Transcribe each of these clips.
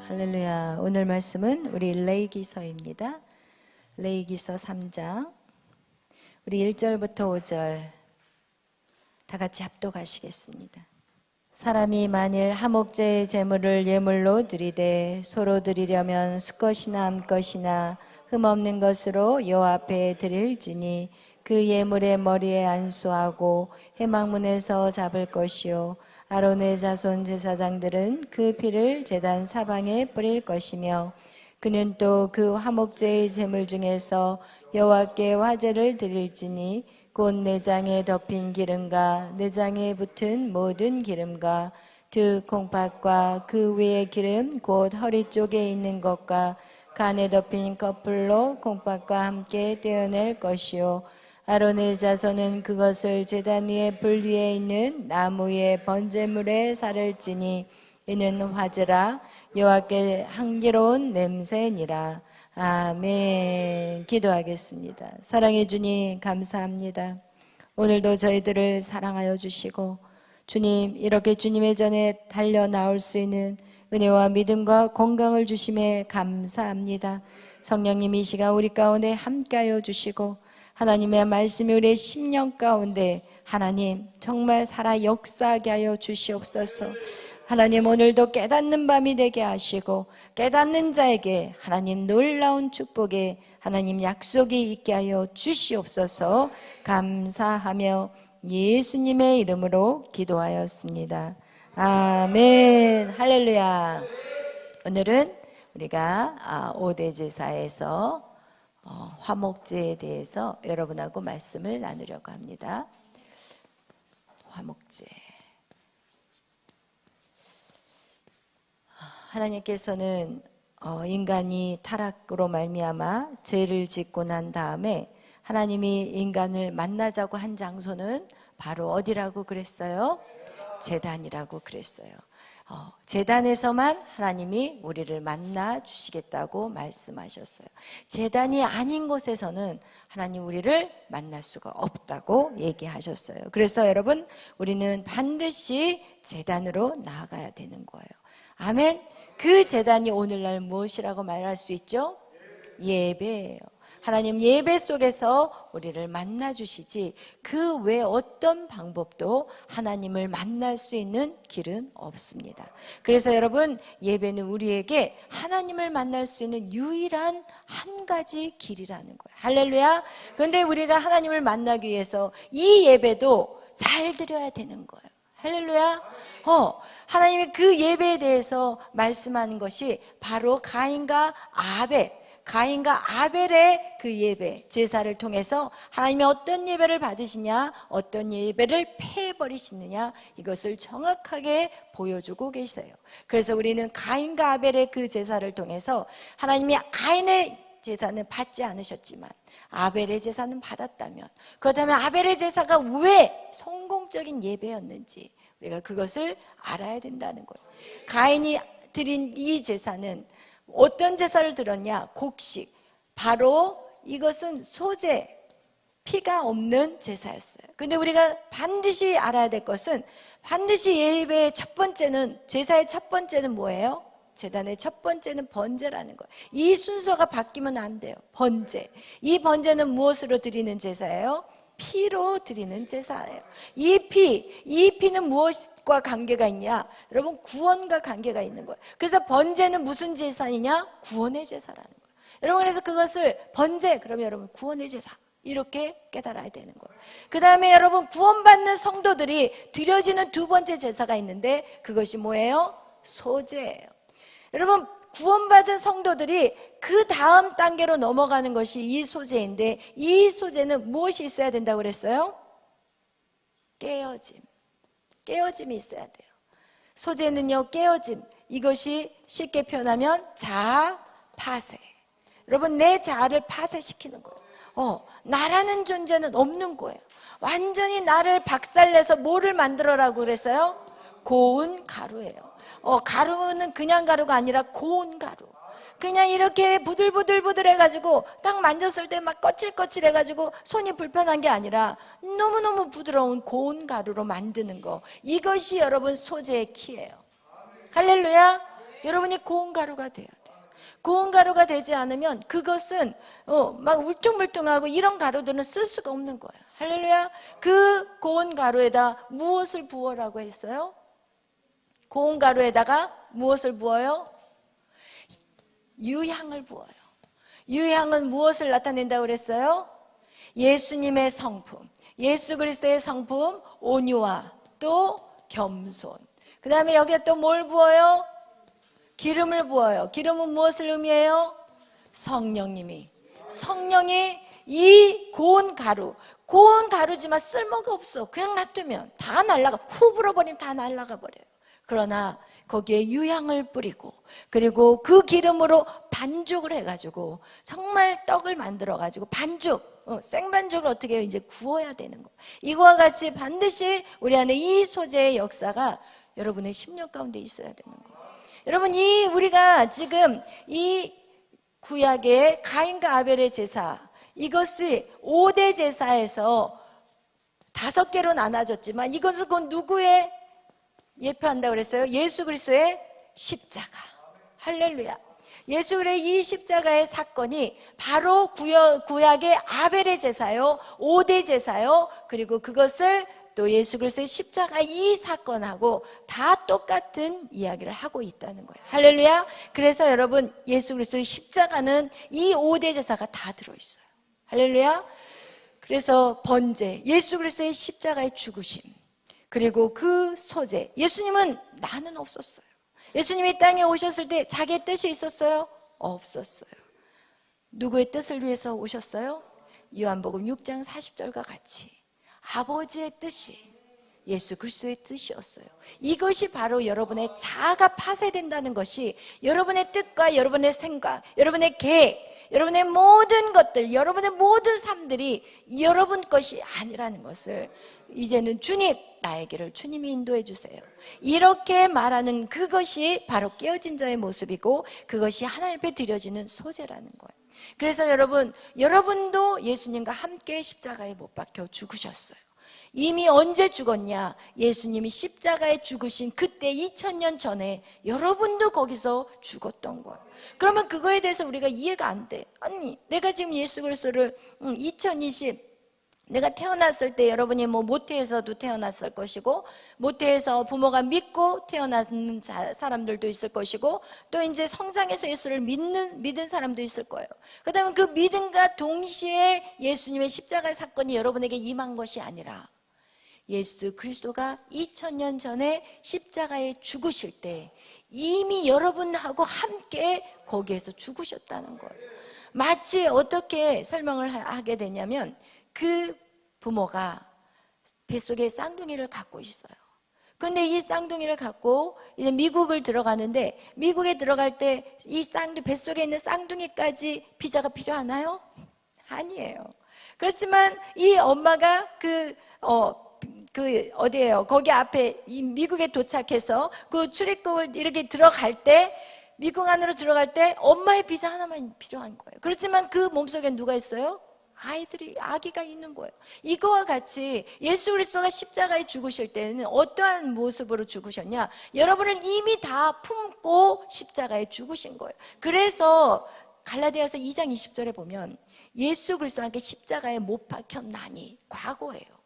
할렐루야. 오늘 말씀은 우리 레위기서입니다. 레위기서 3장 우리 1절부터 5절 다 같이 합독하시겠습니다. 사람이 만일 하목제의 제물을 예물로 드리되 서로 드리려면 수것이나 암것이나 흠없는 것으로 여호와 앞에 드릴지니 그 예물의 머리에 안수하고 회막문에서 잡을 것이요 아론의 자손 제사장들은 그 피를 제단 사방에 뿌릴 것이며 그는 또 그 화목제의 제물 중에서 여호와께 화제를 드릴지니 곧 내장에 덮인 기름과 내장에 붙은 모든 기름과 두 콩팥과 그 위의 기름 곧 허리 쪽에 있는 것과 간에 덮인 커플로 콩팥과 함께 떼어낼 것이요 아론의 자손은 그것을 제단 위에 불 위에 있는 나무의 번제물에 살을지니 이는 화제라 여호와께 향기로운 냄새니라. 아멘. 기도하겠습니다. 사랑해 주님 감사합니다. 오늘도 저희들을 사랑하여 주시고 주님 이렇게 주님의 전에 달려 나올 수 있는 은혜와 믿음과 건강을 주심에 감사합니다. 성령님 이 시간 우리 가운데 함께하여 주시고 하나님의 말씀이 우리의 심령 가운데 하나님 정말 살아 역사하게 하여 주시옵소서. 하나님 오늘도 깨닫는 밤이 되게 하시고 깨닫는 자에게 하나님 놀라운 축복에 하나님 약속이 있게 하여 주시옵소서. 감사하며 예수님의 이름으로 기도하였습니다. 아멘. 할렐루야. 오늘은 우리가 5대 제사에서 화목제에 대해서 여러분하고 말씀을 나누려고 합니다. 화목제. 하나님께서는 인간이 타락으로 말미암아 죄를 짓고 난 다음에 하나님이 인간을 만나자고 한 장소는 바로 어디라고 그랬어요? 제단이라고 그랬어요. 제단에서만 하나님이 우리를 만나 주시겠다고 말씀하셨어요. 제단이 아닌 곳에서는 하나님 우리를 만날 수가 없다고 얘기하셨어요. 그래서 여러분 우리는 반드시 제단으로 나아가야 되는 거예요. 아멘. 그 제단이 오늘날 무엇이라고 말할 수 있죠? 예배예요. 하나님 예배 속에서 우리를 만나 주시지 그 외 어떤 방법도 하나님을 만날 수 있는 길은 없습니다. 그래서 여러분 예배는 우리에게 하나님을 만날 수 있는 유일한 한 가지 길이라는 거예요. 할렐루야. 그런데 우리가 하나님을 만나기 위해서 이 예배도 잘 드려야 되는 거예요. 할렐루야. 하나님의 그 예배에 대해서 말씀하는 것이 바로 가인과 아벨의 그 예배, 제사를 통해서 하나님이 어떤 예배를 받으시냐, 어떤 예배를 패해버리시느냐, 이것을 정확하게 보여주고 계세요. 그래서 우리는 가인과 아벨의 그 제사를 통해서 하나님이 가인의 제사는 받지 않으셨지만 아벨의 제사는 받았다면, 그렇다면 아벨의 제사가 왜 성공적인 예배였는지 우리가 그것을 알아야 된다는 거예요. 가인이 드린 이 제사는 어떤 제사를 드렸냐? 곡식. 바로 이것은 소재, 피가 없는 제사였어요. 근데 우리가 반드시 알아야 될 것은 반드시 예배의 첫 번째는, 제사의 첫 번째는 뭐예요? 제단의 첫 번째는 번제라는 거예요. 이 순서가 바뀌면 안 돼요. 번제. 이 번제는 무엇으로 드리는 제사예요? 피로 드리는 제사예요. 이 피는 무엇과 관계가 있냐? 여러분 구원과 관계가 있는 거예요. 그래서 번제는 무슨 제사이냐? 구원의 제사라는 거예요. 여러분 그래서 그것을 번제, 그러면 여러분 구원의 제사 이렇게 깨달아야 되는 거예요. 그 다음에 여러분 구원받는 성도들이 드려지는 두 번째 제사가 있는데 그것이 뭐예요? 소제예요. 여러분 구원받은 성도들이 그 다음 단계로 넘어가는 것이 이 소제인데 이 소제는 무엇이 있어야 된다고 그랬어요? 깨어짐이 있어야 돼요. 소제는요 깨어짐, 이것이 쉽게 표현하면 자아 파쇄. 여러분 내 자아를 파쇄시키는 거예요. 나라는 존재는 없는 거예요. 완전히 나를 박살내서 뭐를 만들어라고 그랬어요? 고운 가루예요. 가루는 그냥 가루가 아니라 고운 가루. 그냥 이렇게 부들부들 해가지고 딱 만졌을 때 막 거칠거칠 해가지고 손이 불편한 게 아니라 너무너무 부드러운 고운 가루로 만드는 거, 이것이 여러분 소재의 키예요. 할렐루야. 여러분이 고운 가루가 돼야 돼요. 고운 가루가 되지 않으면 그것은 막 울퉁불퉁하고 이런 가루들은 쓸 수가 없는 거예요. 할렐루야. 그 고운 가루에다 무엇을 부어라고 했어요? 고운 가루에다가 무엇을 부어요? 유향을 부어요. 유향은 무엇을 나타낸다고 그랬어요? 예수님의 성품, 예수 그리스도의 성품, 온유와 또 겸손. 그 다음에 여기에 또 뭘 부어요? 기름을 부어요. 기름은 무엇을 의미해요? 성령이 이 고운 가루지만 쓸모가 없어. 그냥 놔두면 다 날아가, 후 불어버리면 다 날아가 버려요. 그러나 거기에 유향을 뿌리고, 그리고 그 기름으로 반죽을 해가지고 정말 떡을 만들어가지고 생반죽을 어떻게 해요? 이제 구워야 되는 거. 이거와 같이 반드시 우리 안에 이 소재의 역사가 여러분의 심령 가운데 있어야 되는 거. 여러분, 우리가 지금 이 구약의 가인과 아벨의 제사, 이것이 5대 제사에서 5개로 나눠졌지만 이것은 곧 누구의 예표한다고 그랬어요? 예수 그리스도의 십자가. 할렐루야. 예수 그리스도의 이 십자가의 사건이 바로 구약의 아벨의 제사요, 5대 제사요, 그리고 그것을 또 예수 그리스도의 십자가 이 사건하고 다 똑같은 이야기를 하고 있다는 거예요. 할렐루야. 그래서 여러분, 예수 그리스도의 십자가는 이 5대 제사가 다 들어있어요. 할렐루야. 그래서 번제, 예수 그리스도의 십자가의 죽으심, 그리고 그 소재. 예수님은 나는 없었어요. 예수님이 땅에 오셨을 때 자기의 뜻이 있었어요? 없었어요. 누구의 뜻을 위해서 오셨어요? 요한복음 6장 40절과 같이 아버지의 뜻이 예수 그리스도의 뜻이었어요. 이것이 바로 여러분의 자아가 파쇄된다는 것이 여러분의 뜻과 여러분의 생각, 여러분의 계획, 여러분의 모든 것들, 여러분의 모든 삶들이 여러분 것이 아니라는 것을 이제는 주님, 나에게를 주님이 인도해 주세요. 이렇게 말하는 그것이 바로 깨어진 자의 모습이고 그것이 하나님 앞에 드려지는 소재라는 거예요. 그래서 여러분도 예수님과 함께 십자가에 못 박혀 죽으셨어요. 이미 언제 죽었냐? 예수님이 십자가에 죽으신 그때 2000년 전에 여러분도 거기서 죽었던 거예요. 그러면 그거에 대해서 우리가 이해가 안 돼. 아니, 내가 지금 예수 그리스도를 2020 내가 태어났을 때 여러분이 모태에서도 태어났을 것이고, 모태에서 부모가 믿고 태어난 사람들도 있을 것이고, 또 이제 성장해서 예수를 믿은 사람도 있을 거예요. 그 다음에 그 믿음과 동시에 예수님의 십자가의 사건이 여러분에게 임한 것이 아니라 예수 그리스도가 2000년 전에 십자가에 죽으실 때 이미 여러분하고 함께 거기에서 죽으셨다는 거예요. 마치 어떻게 설명을 하게 되냐면, 그 부모가 뱃속에 쌍둥이를 갖고 있어요. 그런데 이 쌍둥이를 갖고 이제 미국을 들어가는데, 미국에 들어갈 때 이 뱃속에 있는 쌍둥이까지 비자가 필요하나요? 아니에요. 그렇지만 이 엄마가 어디예요? 거기 앞에 이 미국에 도착해서 그 출입국을 이렇게 들어갈 때, 미국 안으로 들어갈 때 엄마의 비자 하나만 필요한 거예요. 그렇지만 그 몸속에 누가 있어요? 아기가 있는 거예요. 이거와 같이 예수 그리스도가 십자가에 죽으실 때는 어떠한 모습으로 죽으셨냐? 여러분을 이미 다 품고 십자가에 죽으신 거예요. 그래서 갈라디아서 2장 20절에 보면 예수 그리스도와 함께 십자가에 못 박혔나니, 과거예요.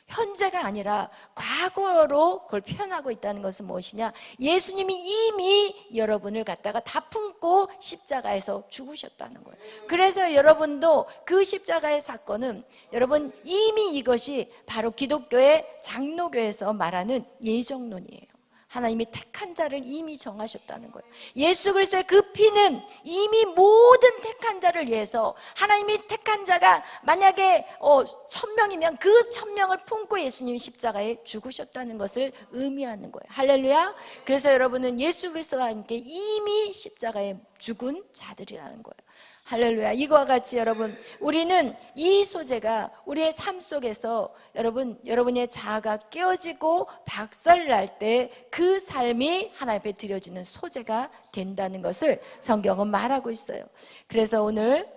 현재가 아니라 과거로 그걸 표현하고 있다는 것은 무엇이냐? 예수님이 이미 여러분을 갖다가 다 품고 십자가에서 죽으셨다는 거예요. 그래서 여러분도 그 십자가의 사건은 여러분 이미 이것이 바로 기독교의 장로교에서 말하는 예정론이에요. 하나님이 택한 자를 이미 정하셨다는 거예요. 예수 그리스도의 그 피는 이미 모든 택한 자를 위해서, 하나님이 택한 자가 만약에 1000명이면 그 1000명을 품고 예수님이 십자가에 죽으셨다는 것을 의미하는 거예요. 할렐루야. 그래서 여러분은 예수 그리스도와 함께 이미 십자가에 죽은 자들이라는 거예요. 할렐루야. 이거와 같이 여러분, 우리는 이 소재가 우리의 삶 속에서 여러분의 자아가 깨어지고 박살날 때 그 삶이 하나님 앞에 드려지는 소재가 된다는 것을 성경은 말하고 있어요. 그래서 오늘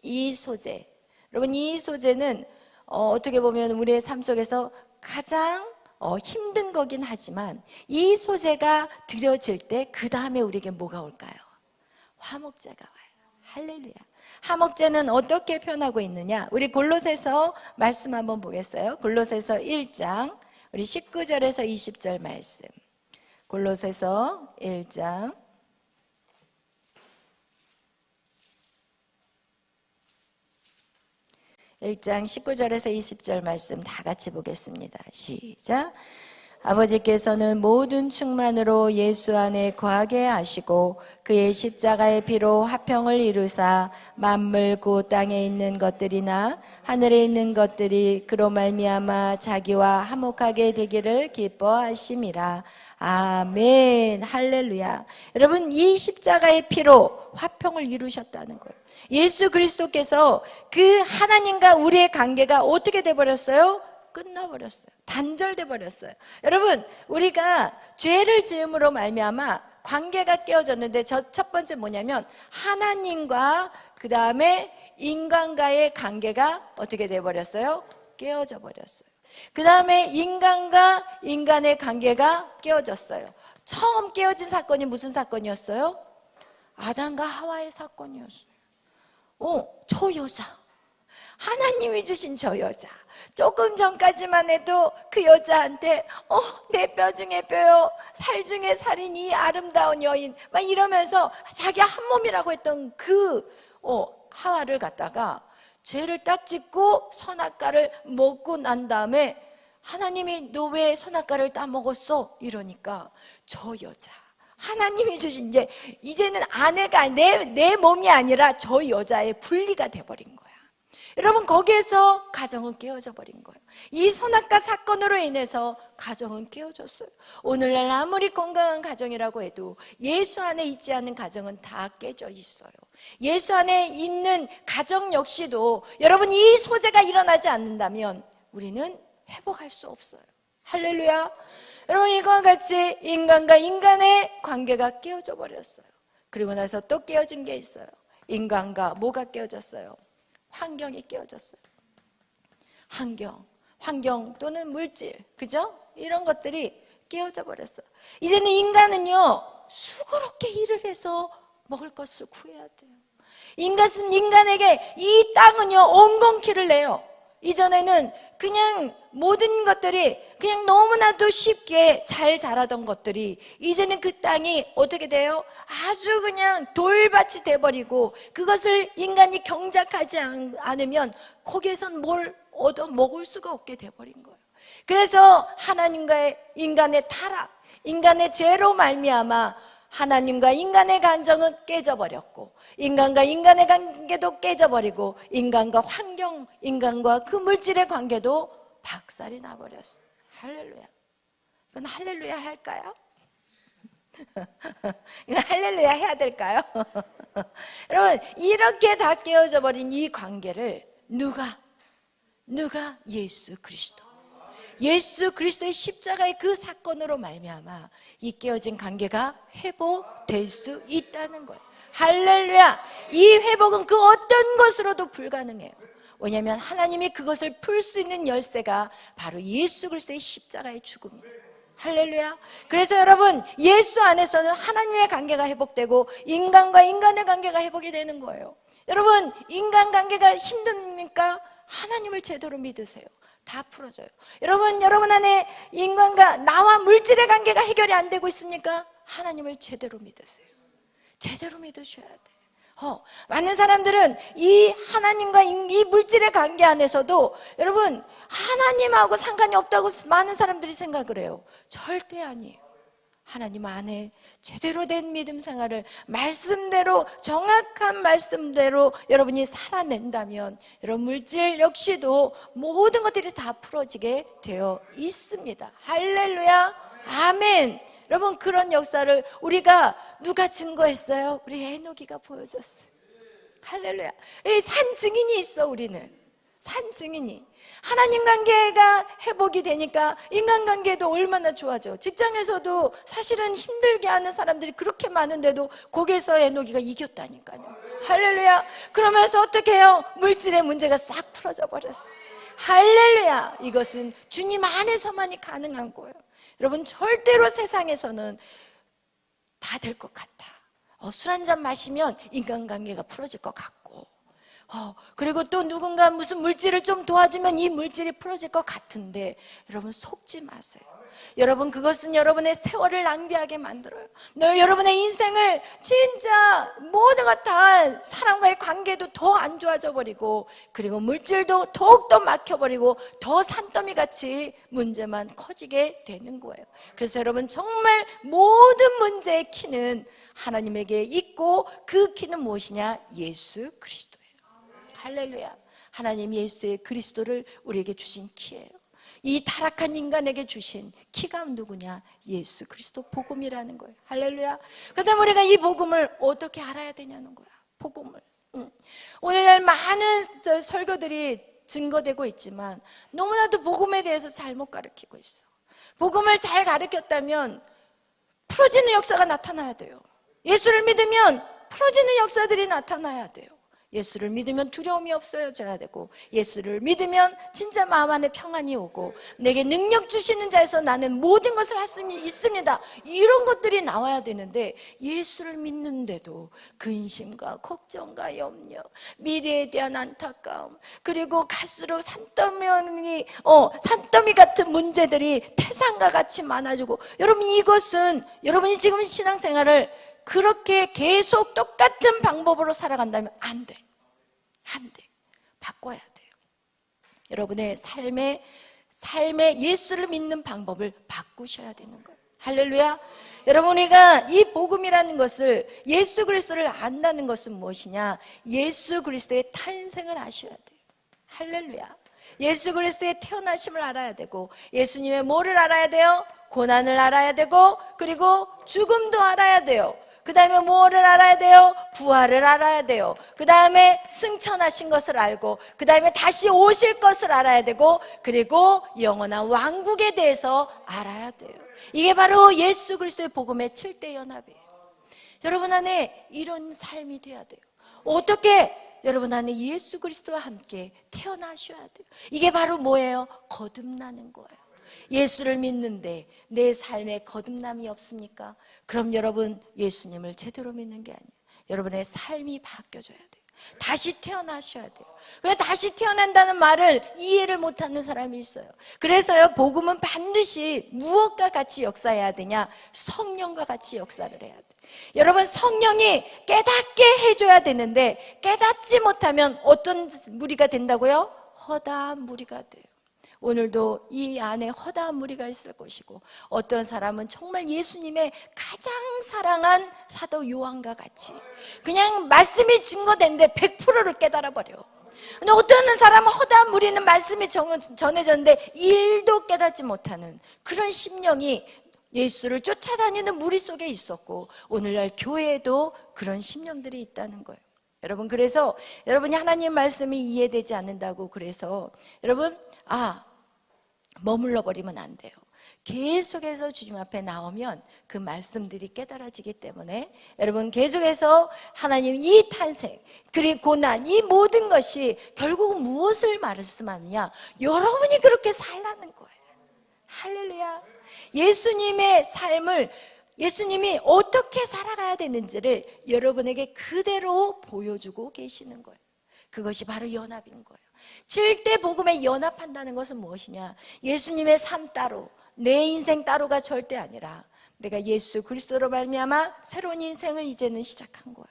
이 소재, 여러분 이 소재는 어떻게 보면 우리의 삶 속에서 가장 힘든 거긴 하지만 이 소재가 드려질 때 그 다음에 우리에게 뭐가 올까요? 화목제가 와요. 할렐루야. 화목제는 어떻게 표현하고 있느냐? 우리 골로새서 말씀 한번 보겠어요. 골로새서 1장 우리 19절에서 20절 말씀. 골로새서 1장 19절에서 20절 말씀 다 같이 보겠습니다. 시작. 아버지께서는 모든 충만으로 예수 안에 거하게 하시고 그의 십자가의 피로 화평을 이루사 만물 그 땅에 있는 것들이나 하늘에 있는 것들이 그로 말미암아 자기와 화목하게 되기를 기뻐하심이라. 아멘. 할렐루야. 여러분, 이 십자가의 피로 화평을 이루셨다는 거예요. 예수 그리스도께서 그 하나님과 우리의 관계가 어떻게 돼버렸어요? 끝나버렸어요. 단절돼 버렸어요. 여러분, 우리가 죄를 지음으로 말미암아 관계가 깨어졌는데 첫 번째 뭐냐면 하나님과 그 다음에 인간과의 관계가 어떻게 돼버렸어요? 깨어져 버렸어요. 그 다음에 인간과 인간의 관계가 깨어졌어요. 처음 깨어진 사건이 무슨 사건이었어요? 아담과 하와의 사건이었어요. 저 여자, 하나님이 주신 저 여자, 조금 전까지만 해도 그 여자한테 내 뼈 중에 뼈요, 살 중에 살인 이 아름다운 여인 막 이러면서 자기 한 몸이라고 했던 그 하와를 갖다가 죄를 딱 짓고 선악과를 먹고 난 다음에 하나님이 너 왜 선악과를 따먹었어? 이러니까 저 여자, 하나님이 주신 이제는 아내가 내 몸이 아니라 저 여자의 분리가 돼버린 거야. 여러분, 거기에서 가정은 깨어져 버린 거예요. 이 선악과 사건으로 인해서 가정은 깨어졌어요. 오늘날 아무리 건강한 가정이라고 해도 예수 안에 있지 않은 가정은 다 깨져 있어요. 예수 안에 있는 가정 역시도 여러분, 이 소재가 일어나지 않는다면 우리는 회복할 수 없어요. 할렐루야. 여러분, 이거와 같이 인간과 인간의 관계가 깨어져 버렸어요. 그리고 나서 또 깨어진 게 있어요. 인간과 뭐가 깨어졌어요? 환경이 깨어졌어요. 환경 또는 물질, 그죠? 이런 것들이 깨어져 버렸어요. 이제는 인간은요, 수고롭게 일을 해서 먹을 것을 구해야 돼요. 인간에게 이 땅은요, 온건키를 내요. 이전에는 그냥 모든 것들이 그냥 너무나도 쉽게 잘 자라던 것들이 이제는 그 땅이 어떻게 돼요? 아주 그냥 돌밭이 돼버리고 그것을 인간이 경작하지 않으면 거기에선 뭘 얻어 먹을 수가 없게 돼버린 거예요. 그래서 하나님과의 인간의 타락, 인간의 죄로 말미암아 하나님과 인간의 감정은 깨져버렸고 인간과 인간의 관계도 깨져버리고 인간과 환경, 인간과 그 물질의 관계도 박살이 나버렸어요. 할렐루야. 이건 할렐루야 할까요? 이건 할렐루야 해야 될까요? 여러분, 이렇게 다 깨어져 버린 이 관계를 누가? 예수 그리스도. 예수 그리스도의 십자가의 그 사건으로 말미암아 이 깨어진 관계가 회복될 수 있다는 거예요. 할렐루야. 이 회복은 그 어떤 것으로도 불가능해요. 왜냐하면 하나님이 그것을 풀 수 있는 열쇠가 바로 예수 그리스도의 십자가의 죽음이에요. 할렐루야. 그래서 여러분, 예수 안에서는 하나님의 관계가 회복되고 인간과 인간의 관계가 회복이 되는 거예요. 여러분, 인간 관계가 힘듭니까? 하나님을 제대로 믿으세요. 다 풀어져요. 여러분 안에 인간과 나와 물질의 관계가 해결이 안 되고 있습니까? 하나님을 제대로 믿으세요. 제대로 믿으셔야 돼요. 많은 사람들은 이 하나님과 이 물질의 관계 안에서도 여러분, 하나님하고 상관이 없다고 많은 사람들이 생각을 해요. 절대 아니에요. 하나님 안에 제대로 된 믿음 생활을 말씀대로, 정확한 말씀대로 여러분이 살아낸다면 여러분 물질 역시도 모든 것들이 다 풀어지게 되어 있습니다. 할렐루야. 아멘. 여러분, 그런 역사를 우리가 누가 증거했어요? 우리 에녹이가 보여줬어요. 할렐루야. 산 증인이 있어. 우리는 산 증인이. 하나님 관계가 회복이 되니까 인간관계도 얼마나 좋아져. 직장에서도 사실은 힘들게 하는 사람들이 그렇게 많은데도 거기에서 에녹이가 이겼다니까요. 할렐루야. 그러면서 어떻게 해요? 물질의 문제가 싹 풀어져 버렸어. 할렐루야. 이것은 주님 안에서만이 가능한 거예요. 여러분, 절대로 세상에서는 다 될 것 같아. 술 한잔 마시면 인간관계가 풀어질 것 같고, 그리고 또 누군가 무슨 물질을 좀 도와주면 이 물질이 풀어질 것 같은데, 여러분 속지 마세요. 여러분, 그것은 여러분의 세월을 낭비하게 만들어요. 여러분의 인생을 진짜 모든 것 다, 사람과의 관계도 더 안 좋아져 버리고, 그리고 물질도 더욱더 막혀버리고 더 산더미같이 문제만 커지게 되는 거예요. 그래서 여러분, 정말 모든 문제의 키는 하나님에게 있고, 그 키는 무엇이냐? 예수 그리스도예요. 할렐루야. 하나님 예수의 그리스도를 우리에게 주신 키예요. 이 타락한 인간에게 주신 키가 누구냐? 예수 그리스도 복음이라는 거예요. 할렐루야. 그다음 우리가 이 복음을 어떻게 알아야 되냐는 거야. 복음을. 오늘날 많은 설교들이 증거되고 있지만 너무나도 복음에 대해서 잘못 가르치고 있어. 복음을 잘 가르쳤다면 풀어지는 역사가 나타나야 돼요. 예수를 믿으면 풀어지는 역사들이 나타나야 돼요. 예수를 믿으면 두려움이 없어져야 되고, 예수를 믿으면 진짜 마음 안에 평안이 오고, 내게 능력 주시는 자에서 나는 모든 것을 할 수 있습니다, 이런 것들이 나와야 되는데, 예수를 믿는데도 근심과 걱정과 염려, 미래에 대한 안타까움, 그리고 갈수록 산더미 같은 문제들이 태산과 같이 많아지고, 여러분, 이것은 여러분이 지금 신앙생활을 그렇게 계속 똑같은 방법으로 살아간다면 안 돼. 안 돼. 바꿔야 돼요. 여러분의 삶에 예수를 믿는 방법을 바꾸셔야 되는 거예요. 할렐루야. 여러분, 우리가 이 복음이라는 것을, 예수 그리스도를 안다는 것은 무엇이냐? 예수 그리스도의 탄생을 아셔야 돼요. 할렐루야. 예수 그리스도의 태어나심을 알아야 되고, 예수님의 뭐를 알아야 돼요? 고난을 알아야 되고, 그리고 죽음도 알아야 돼요. 그 다음에 뭐를 알아야 돼요? 부활을 알아야 돼요. 그 다음에 승천하신 것을 알고, 그 다음에 다시 오실 것을 알아야 되고, 그리고 영원한 왕국에 대해서 알아야 돼요. 이게 바로 예수 그리스도의 복음의 7대 연합이에요. 여러분 안에 이런 삶이 돼야 돼요. 어떻게? 여러분 안에 예수 그리스도와 함께 태어나셔야 돼요. 이게 바로 뭐예요? 거듭나는 거예요. 예수를 믿는데 내 삶에 거듭남이 없습니까? 그럼 여러분, 예수님을 제대로 믿는 게 아니에요. 여러분의 삶이 바뀌어져야 돼요. 다시 태어나셔야 돼요. 왜 다시 태어난다는 말을 이해를 못하는 사람이 있어요. 그래서요, 복음은 반드시 무엇과 같이 역사해야 되냐? 성령과 같이 역사를 해야 돼요. 여러분, 성령이 깨닫게 해줘야 되는데, 깨닫지 못하면 어떤 무리가 된다고요? 허다한 무리가 돼요. 오늘도 이 안에 허다한 무리가 있을 것이고, 어떤 사람은 정말 예수님의 가장 사랑한 사도 요한과 같이 그냥 말씀이 증거됐는데 100%를 깨달아버려. 근데 어떤 사람은, 허다한 무리는 말씀이 전해졌는데 1도 깨닫지 못하는 그런 심령이 예수를 쫓아다니는 무리 속에 있었고, 오늘날 교회에도 그런 심령들이 있다는 거예요. 여러분, 그래서 여러분이 하나님 말씀이 이해되지 않는다고 그래서 여러분, 머물러 버리면 안 돼요. 계속해서 주님 앞에 나오면 그 말씀들이 깨달아지기 때문에, 여러분, 계속해서 하나님 이 탄생, 그리고 고난, 이 모든 것이 결국은 무엇을 말씀하느냐? 여러분이 그렇게 살라는 거예요. 할렐루야. 예수님의 삶을, 예수님이 어떻게 살아가야 되는지를 여러분에게 그대로 보여주고 계시는 거예요. 그것이 바로 연합인 거예요. 7대 복음에 연합한다는 것은 무엇이냐? 예수님의 삶 따로, 내 인생 따로가 절대 아니라 내가 예수 그리스도로 말미암아 새로운 인생을 이제는 시작한 거예요.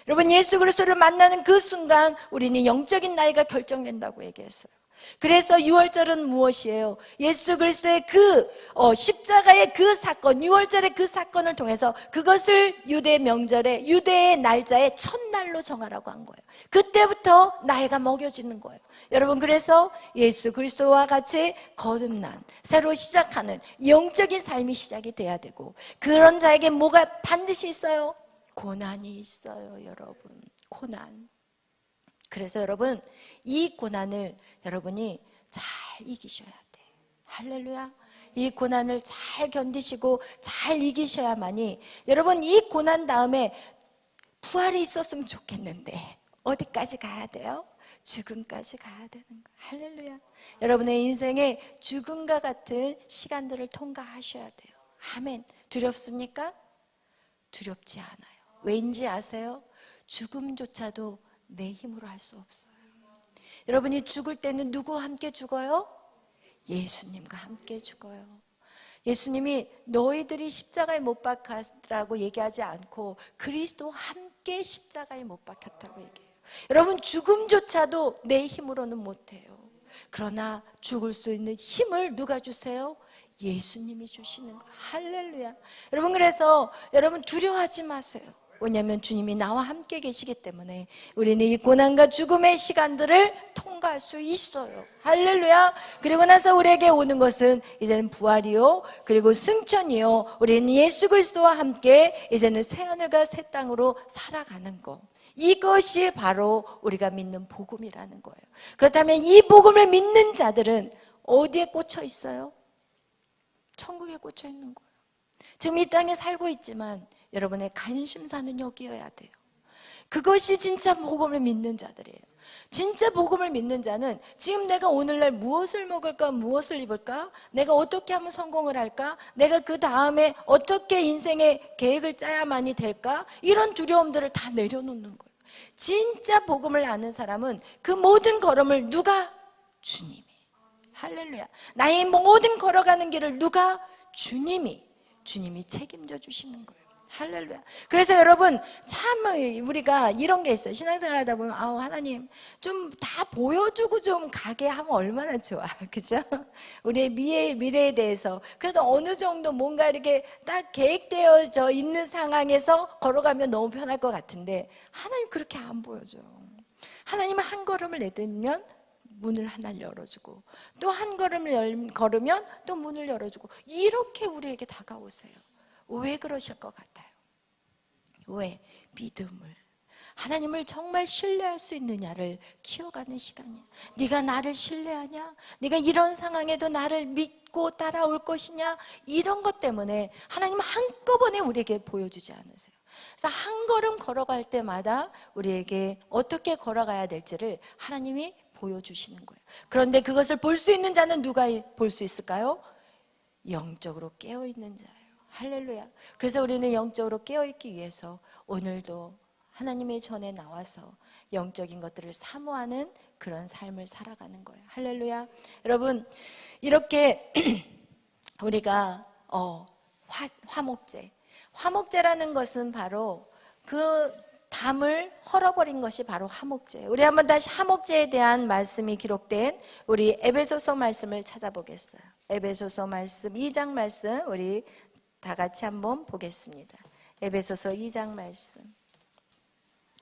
여러분, 예수 그리스도를 만나는 그 순간 우리는 영적인 나이가 결정된다고 얘기했어요. 그래서 6월절은 무엇이에요? 예수 그리스도의 그 십자가의 그 사건, 6월절의 그 사건을 통해서 그것을 유대 명절에, 유대의 날짜의 첫날로 정하라고 한 거예요. 그때부터 나이가 먹여지는 거예요. 여러분, 그래서 예수 그리스도와 같이 거듭난, 새로 시작하는 영적인 삶이 시작이 돼야 되고, 그런 자에게 뭐가 반드시 있어요? 고난이 있어요. 여러분, 고난. 그래서 여러분, 이 고난을 여러분이 잘 이기셔야 돼. 할렐루야. 이 고난을 잘 견디시고 잘 이기셔야만이, 여러분, 이 고난 다음에 부활이 있었으면 좋겠는데 어디까지 가야 돼요? 죽음까지 가야 되는 거예요. 할렐루야. 여러분의 인생에 죽음과 같은 시간들을 통과하셔야 돼요. 아멘. 두렵습니까? 두렵지 않아요. 왠지 아세요? 죽음조차도 내 힘으로 할 수 없어요. 여러분이 죽을 때는 누구와 함께 죽어요? 예수님과 함께 죽어요. 예수님이 너희들이 십자가에 못 박혔다고 얘기하지 않고 그리스도와 함께 십자가에 못 박혔다고 얘기해요. 여러분, 죽음조차도 내 힘으로는 못해요. 그러나 죽을 수 있는 힘을 누가 주세요? 예수님이 주시는 거예요. 할렐루야. 여러분, 그래서 여러분 두려워하지 마세요. 왜냐하면 주님이 나와 함께 계시기 때문에 우리는 이 고난과 죽음의 시간들을 통과할 수 있어요. 할렐루야. 그리고 나서 우리에게 오는 것은 이제는 부활이요, 그리고 승천이요, 우리는 예수 그리스도와 함께 이제는 새하늘과 새 땅으로 살아가는 것, 이것이 바로 우리가 믿는 복음이라는 거예요. 그렇다면 이 복음을 믿는 자들은 어디에 꽂혀 있어요? 천국에 꽂혀 있는 거예요. 지금 이 땅에 살고 있지만 여러분의 관심사는 여기여야 돼요. 그것이 진짜 복음을 믿는 자들이에요. 진짜 복음을 믿는 자는 지금 내가 오늘날 무엇을 먹을까, 무엇을 입을까, 내가 어떻게 하면 성공을 할까, 내가 그 다음에 어떻게 인생의 계획을 짜야만이 될까, 이런 두려움들을 다 내려놓는 거예요. 진짜 복음을 아는 사람은 그 모든 걸음을 누가? 주님이. 할렐루야. 나의 모든 걸어가는 길을 누가? 주님이 책임져 주시는 거예요. 할렐루야. 그래서 여러분, 참 우리가 이런 게 있어요. 신앙생활 하다 보면 하나님 좀 다 보여주고 좀 가게 하면 얼마나 좋아. 그죠? 우리의 미래에 대해서 그래도 어느 정도 뭔가 이렇게 딱 계획되어져 있는 상황에서 걸어가면 너무 편할 것 같은데 하나님 그렇게 안 보여줘요. 하나님은 한 걸음을 내딛으면 문을 하나 열어주고, 또 한 걸음을 걸으면 또 문을 열어주고, 이렇게 우리에게 다가오세요. 왜 그러실 것 같아요? 왜? 믿음을, 하나님을 정말 신뢰할 수 있느냐를 키워가는 시간이에요. 네가 나를 신뢰하냐? 네가 이런 상황에도 나를 믿고 따라올 것이냐? 이런 것 때문에 하나님은 한꺼번에 우리에게 보여주지 않으세요. 그래서 한 걸음 걸어갈 때마다 우리에게 어떻게 걸어가야 될지를 하나님이 보여주시는 거예요. 그런데 그것을 볼 수 있는 자는 누가 볼 수 있을까요? 영적으로 깨어있는 자예요. 할렐루야. 그래서 우리는 영적으로 깨어있기 위해서 오늘도 하나님의 전에 나와서 영적인 것들을 사모하는 그런 삶을 살아가는 거예요. 할렐루야. 여러분, 이렇게 우리가 화목제라는 것은 바로 그 담을 헐어버린 것이 바로 화목제예요. 우리 한번 다시 화목제에 대한 말씀이 기록된 우리 에베소서 말씀을 찾아보겠어요. 에베소서 말씀 2장 말씀 우리 다 같이 한번 보겠습니다. 에베소서 2장 말씀.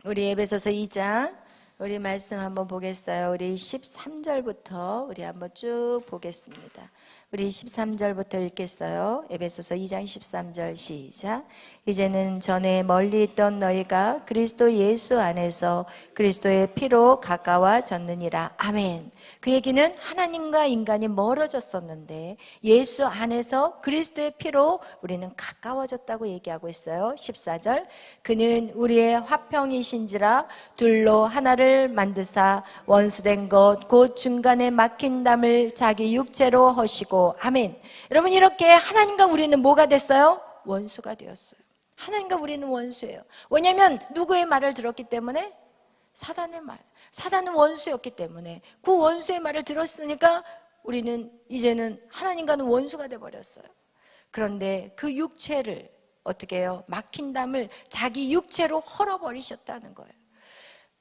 우리 에베소서 2장 우리 말씀 한번 보겠어요. 우리 13절부터 우리 한번 쭉 보겠습니다. 우리 13절부터 읽겠어요. 에베소서 2장 13절 시작. 이제는 전에 멀리 있던 너희가 그리스도 예수 안에서 그리스도의 피로 가까워졌느니라. 아멘. 그 얘기는 하나님과 인간이 멀어졌었는데 예수 안에서 그리스도의 피로 우리는 가까워졌다고 얘기하고 있어요. 14절. 그는 우리의 화평이신지라 둘로 하나를 만드사 원수된 것 곧 중간에 막힌 담을 자기 육체로 허시고. 아멘. 여러분, 이렇게 하나님과 우리는 뭐가 됐어요? 원수가 되었어요. 하나님과 우리는 원수예요. 왜냐하면 누구의 말을 들었기 때문에? 사단의 말. 사단은 원수였기 때문에 그 원수의 말을 들었으니까 우리는 이제는 하나님과는 원수가 돼버렸어요. 그런데 그 육체를 어떻게 해요? 막힌 담을 자기 육체로 헐어버리셨다는 거예요.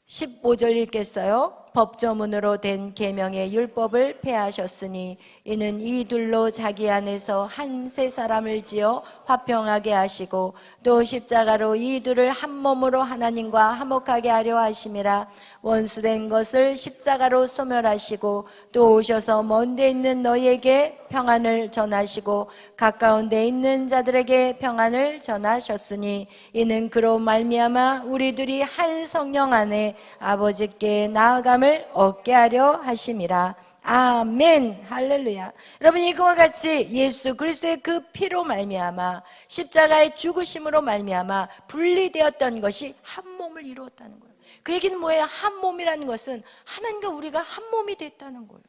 15절 읽겠어요. 법조문으로 된 계명의 율법을 폐하셨으니 이는 이 둘로 자기 안에서 한 세 사람을 지어 화평하게 하시고 또 십자가로 이 둘을 한 몸으로 하나님과 화목하게 하려 하심이라. 원수된 것을 십자가로 소멸하시고 또 오셔서 먼 데 있는 너희에게 평안을 전하시고 가까운 데 있는 자들에게 평안을 전하셨으니 이는 그로 말미암아 우리들이 한 성령 안에 아버지께 나아감을 얻게 하려 하심이라. 아멘. 할렐루야. 여러분, 이거와 같이 예수 그리스도의 그 피로 말미암아 십자가의 죽으심으로 말미암아 분리되었던 것이 한 몸을 이루었다는 거예요. 그 얘기는 뭐예요? 한 몸이라는 것은 하나님과 우리가 한 몸이 됐다는 거예요.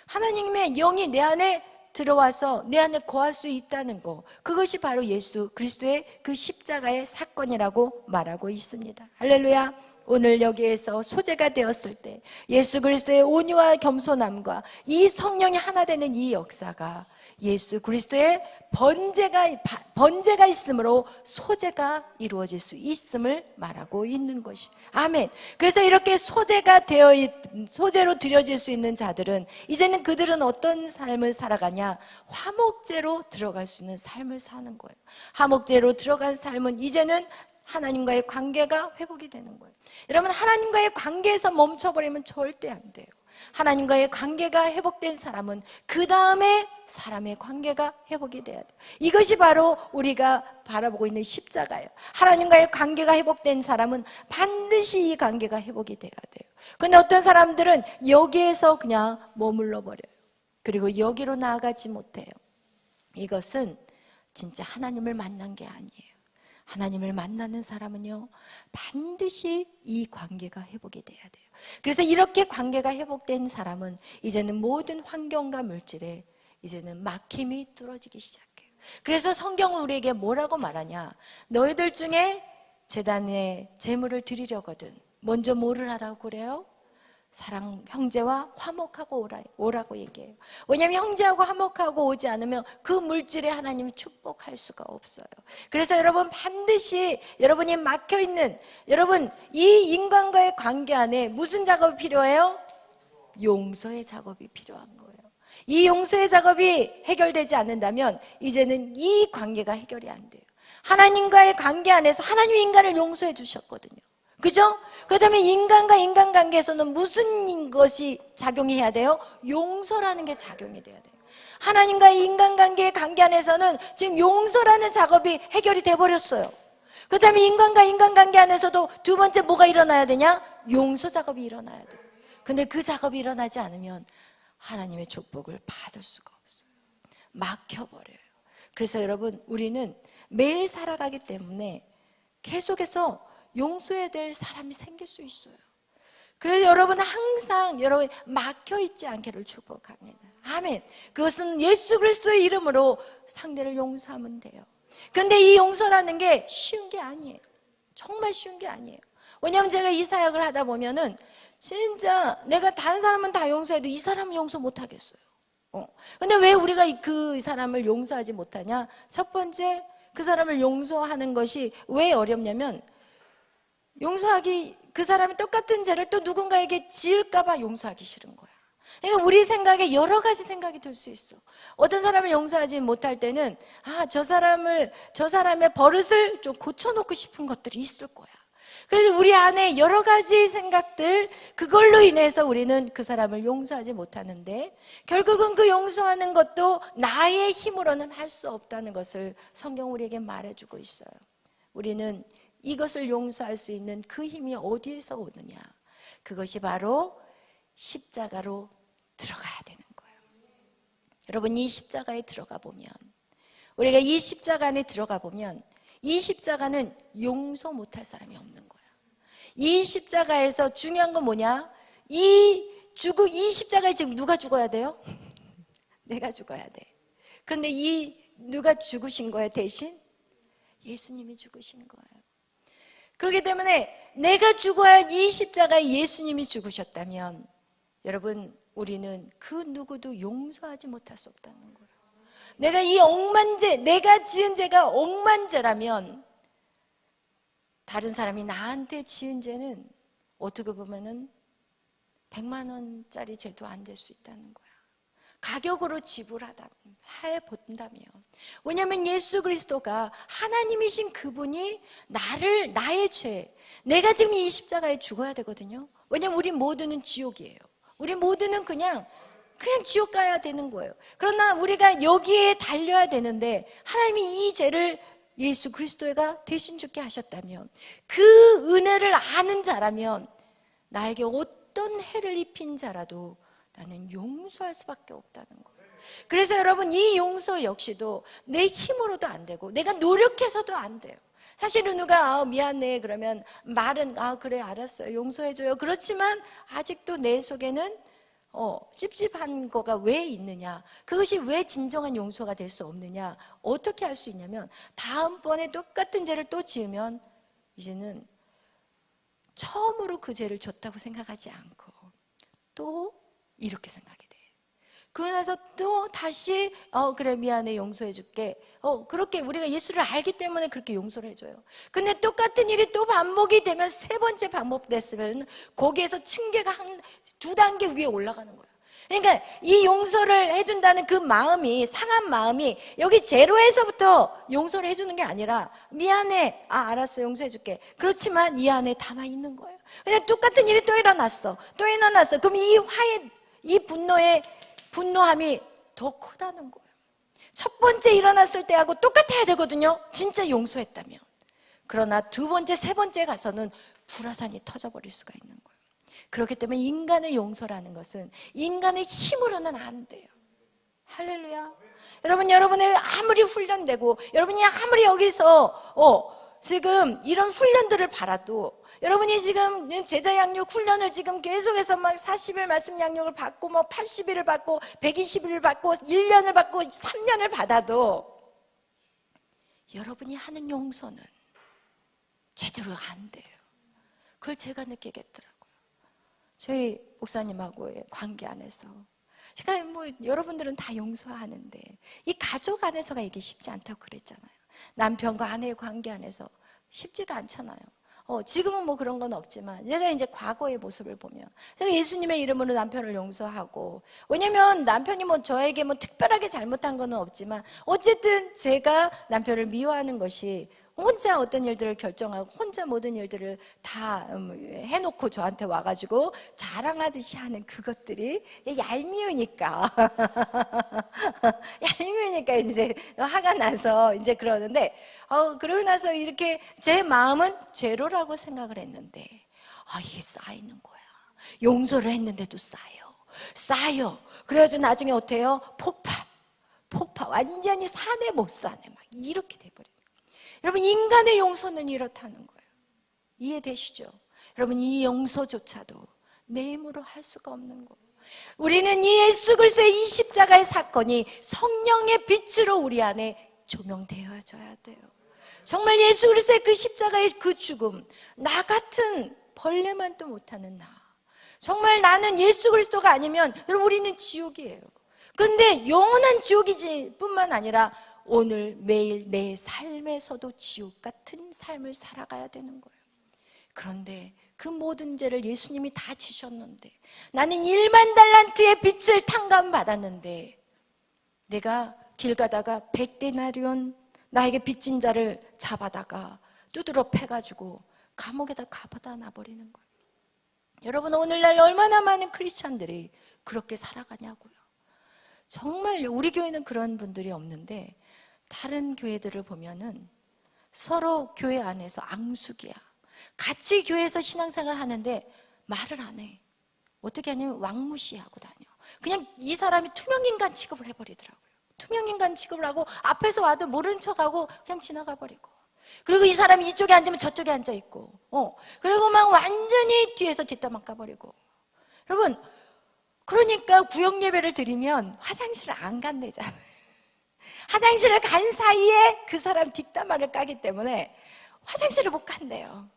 하나님의 영이 내 안에 들어와서 내 안에 거할 수 있다는 거, 그것이 바로 예수 그리스도의 그 십자가의 사건이라고 말하고 있습니다. 할렐루야. 오늘 여기에서 소재가 되었을 때 예수 그리스도의 온유와 겸손함과 이 성령이 하나 되는 이 역사가 예수 그리스도의 번제가 있으므로 소재가 이루어질 수 있음을 말하고 있는 것이. 아멘. 그래서 이렇게 소재로 드려질 수 있는 자들은 이제는 그들은 어떤 삶을 살아가냐? 화목제로 들어갈 수 있는 삶을 사는 거예요. 화목제로 들어간 삶은 이제는 하나님과의 관계가 회복이 되는 거예요. 여러분, 하나님과의 관계에서 멈춰버리면 절대 안 돼요. 하나님과의 관계가 회복된 사람은 그 다음에 사람의 관계가 회복이 돼야 돼요. 이것이 바로 우리가 바라보고 있는 십자가예요. 하나님과의 관계가 회복된 사람은 반드시 이 관계가 회복이 돼야 돼요. 그런데 어떤 사람들은 여기에서 그냥 머물러 버려요. 그리고 여기로 나아가지 못해요. 이것은 진짜 하나님을 만난 게 아니에요. 하나님을 만나는 사람은요, 반드시 이 관계가 회복이 돼야 돼요. 그래서 이렇게 관계가 회복된 사람은 이제는 모든 환경과 물질에 이제는 막힘이 뚫어지기 시작해요. 그래서 성경은 우리에게 뭐라고 말하냐? 너희들 중에 제단에 제물을 드리려거든 먼저 뭐를 하라고 그래요? 사랑, 형제와 화목하고 오라고 얘기해요. 왜냐하면 형제하고 화목하고 오지 않으면 그 물질에 하나님이 축복할 수가 없어요. 그래서 여러분, 반드시 여러분이 막혀있는, 여러분 이 인간과의 관계 안에 무슨 작업이 필요해요? 용서의 작업이 필요한 거예요. 이 용서의 작업이 해결되지 않는다면 이제는 이 관계가 해결이 안 돼요. 하나님과의 관계 안에서 하나님이 인간을 용서해 주셨거든요. 그죠? 그 다음에 인간과 인간관계에서는 무슨 것이 작용해야 돼요? 용서라는 게 작용이 돼야 돼요. 하나님과 인간관계의 관계 안에서는 지금 용서라는 작업이 해결이 돼버렸어요. 그 다음에 인간과 인간관계 안에서도 두 번째 뭐가 일어나야 되냐? 용서 작업이 일어나야 돼요. 근데 그 작업이 일어나지 않으면 하나님의 축복을 받을 수가 없어요. 막혀버려요. 그래서 여러분, 우리는 매일 살아가기 때문에 계속해서 용서해야 될 사람이 생길 수 있어요. 그래서 여러분은 항상 여러분 막혀있지 않기를 축복합니다. 아멘. 그것은 예수 그리스도의 이름으로 상대를 용서하면 돼요. 그런데 이 용서라는 게 쉬운 게 아니에요. 정말 쉬운 게 아니에요. 왜냐하면 제가 이 사역을 하다 보면은 진짜 내가 다른 사람은 다 용서해도 이 사람은 용서 못 하겠어요. 근데 왜 우리가 그 사람을 용서하지 못하냐? 첫 번째, 그 사람을 용서하는 것이 왜 어렵냐면 그 사람이 똑같은 죄를 또 누군가에게 지을까봐 용서하기 싫은 거야. 그러니까 우리 생각에 여러 가지 생각이 들 수 있어. 어떤 사람을 용서하지 못할 때는 저 사람의 버릇을 좀 고쳐놓고 싶은 것들이 있을 거야. 그래서 우리 안에 여러 가지 생각들, 그걸로 인해서 우리는 그 사람을 용서하지 못하는데 결국은 그 용서하는 것도 나의 힘으로는 할 수 없다는 것을 성경 우리에게 말해주고 있어요. 우리는 이것을 용서할 수 있는 그 힘이 어디에서 오느냐? 그것이 바로 십자가로 들어가야 되는 거예요. 여러분, 이 십자가에 들어가 보면, 우리가 이 십자가 안에 들어가 보면 이 십자가는 용서 못할 사람이 없는 거야. 이 십자가에서 중요한 건 뭐냐? 이 십자가에 지금 누가 죽어야 돼요? 내가 죽어야 돼. 그런데 누가 죽으신 거예요? 대신 예수님이 죽으신 거예요. 그렇기 때문에 내가 죽어야 할 이 십자가에 예수님이 죽으셨다면 여러분, 우리는 그 누구도 용서하지 못할 수 없다는 거예요. 내가 이 억만죄, 내가 지은 죄가 억만죄라면 다른 사람이 나한테 지은 죄는 어떻게 보면은 100만 원짜리 죄도 안 될 수 있다는 거야. 가격으로 본다면. 왜냐하면 예수 그리스도가 하나님이신 그분이 나의 죄, 내가 지금 이 십자가에 죽어야 되거든요. 왜냐하면 우리 모두는 지옥이에요. 우리 모두는 그냥 지옥 가야 되는 거예요. 그러나 우리가 여기에 달려야 되는데 하나님이 이 죄를 예수 그리스도가 대신 죽게 하셨다면, 그 은혜를 아는 자라면 나에게 어떤 해를 입힌 자라도 나는 용서할 수밖에 없다는 거예요. 그래서 여러분, 이 용서 역시도 내 힘으로도 안 되고 내가 노력해서도 안 돼요. 사실은 누가 미안해 그러면 말은 그래 알았어요 용서해줘요. 그렇지만 아직도 내 속에는 찝찝한 거가 왜 있느냐, 그것이 왜 진정한 용서가 될 수 없느냐. 어떻게 할 수 있냐면 다음번에 똑같은 죄를 또 지으면 이제는 처음으로 그 죄를 졌다고 생각하지 않고 또 이렇게 생각이 돼. 그러고 나서 또 다시 그래 미안해 용서해 줄게. 그렇게 우리가 예수를 알기 때문에 그렇게 용서를 해줘요. 근데 똑같은 일이 또 반복이 되면 세 번째 반복됐으면 거기에서 층계가 한 두 단계 위에 올라가는 거예요. 그러니까 이 용서를 해준다는 그 마음이, 상한 마음이 여기 제로에서부터 용서를 해주는 게 아니라 미안해, 알았어 용서해 줄게. 그렇지만 이 안에 담아 있는 거예요. 그냥 똑같은 일이 또 일어났어. 그럼 이 분노함이 더 크다는 거예요. 첫 번째 일어났을 때하고 똑같아야 되거든요, 진짜 용서했다면. 그러나 두 번째, 세 번째 가서는 불화산이 터져버릴 수가 있는 거예요. 그렇기 때문에 인간의 용서라는 것은 인간의 힘으로는 안 돼요. 할렐루야. 여러분이 아무리 훈련되고 여러분이 아무리 여기서 지금 이런 훈련들을 받아도, 여러분이 지금 제자 양육 훈련을 지금 계속해서 막 40일 말씀 양육을 받고 80일을 받고 120일을 받고 1년을 받고 3년을 받아도 여러분이 하는 용서는 제대로 안 돼요. 그걸 제가 느끼겠더라고요. 저희 목사님하고의 관계 안에서 제가 여러분들은 다 용서하는데 이 가족 안에서가 이게 쉽지 않다고 그랬잖아요. 남편과 아내의 관계 안에서 쉽지가 않잖아요. 지금은 그런 건 없지만 제가 이제 과거의 모습을 보면 제가 예수님의 이름으로 남편을 용서하고, 왜냐면 남편이 저에게 특별하게 잘못한 건 없지만 어쨌든 제가 남편을 미워하는 것이 혼자 어떤 일들을 결정하고 혼자 모든 일들을 다 해놓고 저한테 와가지고 자랑하듯이 하는 그것들이 얄미우니까 얄미우니까 이제 화가 나서 이제 그러는데, 그러고 나서 이렇게 제 마음은 제로라고 생각을 했는데 이게 쌓이는 거야. 용서를 했는데도 쌓여. 그래가지고 나중에 어때요? 폭파 완전히 사내 못 사네 막 이렇게 돼버려요. 여러분, 인간의 용서는 이렇다는 거예요. 이해되시죠? 여러분, 이 용서조차도 내 힘으로 할 수가 없는 거예요. 우리는 이 예수 그리스도의 이 십자가의 사건이 성령의 빛으로 우리 안에 조명되어져야 돼요. 정말 예수 그리스도의 그 십자가의 그 죽음, 나 같은 벌레만도 못하는 나, 정말 나는 예수 그리스도가 아니면 여러분 우리는 지옥이에요. 그런데 영원한 지옥이지 뿐만 아니라 오늘 매일 내 삶에서도 지옥 같은 삶을 살아가야 되는 거예요. 그런데 그 모든 죄를 예수님이 다 지셨는데, 나는 1만 달란트의 빚을 탕감받았는데 내가 길 가다가 100데나리온 나에게 빚진 자를 잡아다가 두드러 패가지고 감옥에다 가버다 놔버리는 거예요. 여러분, 오늘날 얼마나 많은 크리스찬들이 그렇게 살아가냐고요. 정말 우리 교회는 그런 분들이 없는데 다른 교회들을 보면은 서로 교회 안에서 앙숙이야. 같이 교회에서 신앙생활을 하는데 말을 안 해. 어떻게 하냐면 왕무시하고 다녀. 그냥 이 사람이 투명인간 취급을 해버리더라고요. 투명인간 취급을 하고 앞에서 와도 모른 척하고 그냥 지나가 버리고, 그리고 이 사람이 이쪽에 앉으면 저쪽에 앉아있고, 그리고 막 완전히 뒤에서 뒷담화 까버리고. 여러분, 그러니까 구역 예배를 드리면 화장실을 안 간대잖아요. 화장실을 간 사이에 그 사람 뒷담화를 까기 때문에 화장실을 못 간대요.